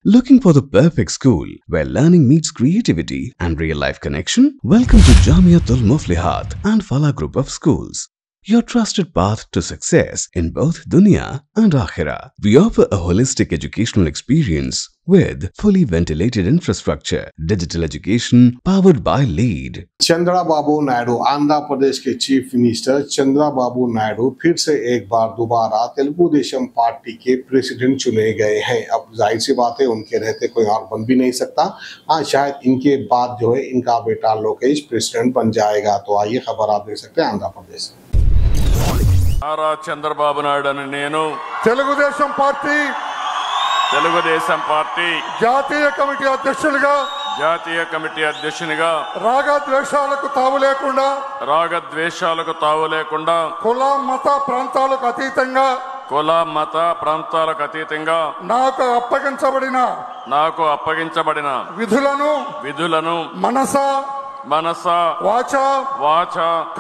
Looking for the perfect school where learning meets creativity and real-life connection? Welcome to Jamiatul Muflihat and Falah Group of Schools, your trusted path to success in both dunya and akhirah. We offer a holistic educational experience with fully ventilated infrastructure, digital education powered by LEED. Chandrababu Naidu Andhra Pradesh के chief minister Chandrababu Naidu फिर से एक बार दोबारा Telugu Desam party के president चुने गए हैं। अब जाहिर सी बात है उनके रहते कोई और बन भी नहीं सकता। शायद इनके बाद जो है इनका बेटा लोकेश प्रेसिडेंट बन जाएगा। तो आइए खबर आप देख सकते हैं आंध्र प्रदेश चंद्रबाबू नायडू ने నేను తెలుగుదేశం పార్టీ జాతీయ కమిటీ అధ్యక్షునిగా రాగద్వేషాలకు తావు లేకుండా కుల మత ప్రాంతాలకు అతీతంగా నాకు అప్పగించబడిన విధులను మనస వాచ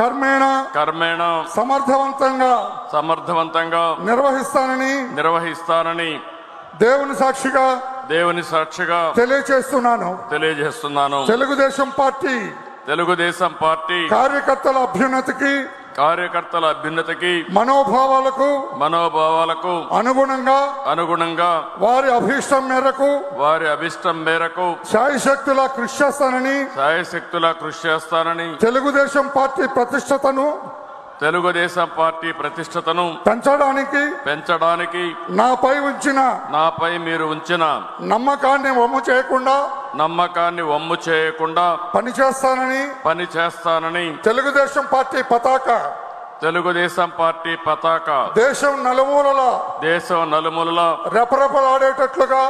కర్మేణ సమర్థవంతంగా నిర్వహిస్తానని దేవుని సాక్షిగా తెలియజేస్తున్నాను। తెలుగుదేశం పార్టీ కార్యకర్తల అభ్యున్నతికి మనోభావాలకు అనుగుణంగా వారి అభిష్టం మేరకు శాయశక్తులా కృషి చేస్తానని తెలుగుదేశం పార్టీ ప్రతిష్టతను పెంచడానికి నాపై మీరు ఉంచిన నమ్మకాన్ని వమ్ము చేయకుండా పనిచేస్తానని తెలుగుదేశం పార్టీ పతాక దేశం నలుమూలలా రెపరెపలాడేటట్లుగా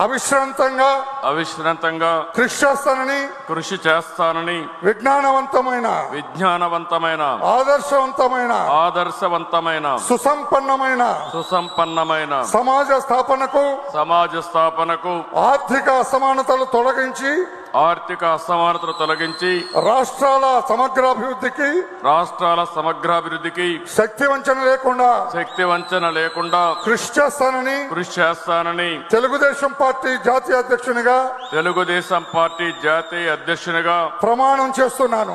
అవిశ్రాంతంగా కృషి చేస్తానని విజ్ఞానవంతమైన ఆదర్శవంతమైన సుసంపన్నమైన సమాజ స్థాపనకు ఆర్థిక అసమానతలు తొలగించి రాష్ట్రాల సమగ్రాభివృద్ధికి శక్తి వంచన లేకుండా కృషి చేస్తానని తెలుగుదేశం పార్టీ జాతీయ అధ్యక్షునిగా ప్రమాణం చేస్తున్నాను।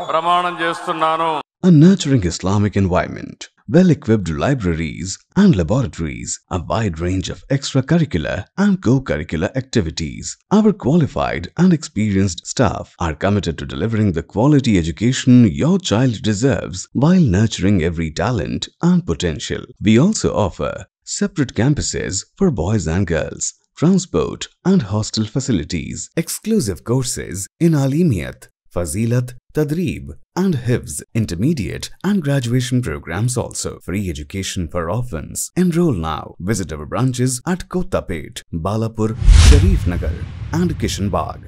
A nurturing Islamic environment, well-equipped libraries and laboratories, a wide range of extracurricular and co-curricular activities. Our qualified and experienced staff are committed to delivering the quality education your child deserves while nurturing every talent and potential. We also offer separate campuses for boys and girls, transport and hostel facilities, exclusive courses in Alimiyat, Fazilat, Tadreeb and Hifz, intermediate and graduation programs also. Free education for orphans. Enroll now. Visit our branches at Kottapet, Balapur, Sharif Nagar and Kishan Bagh.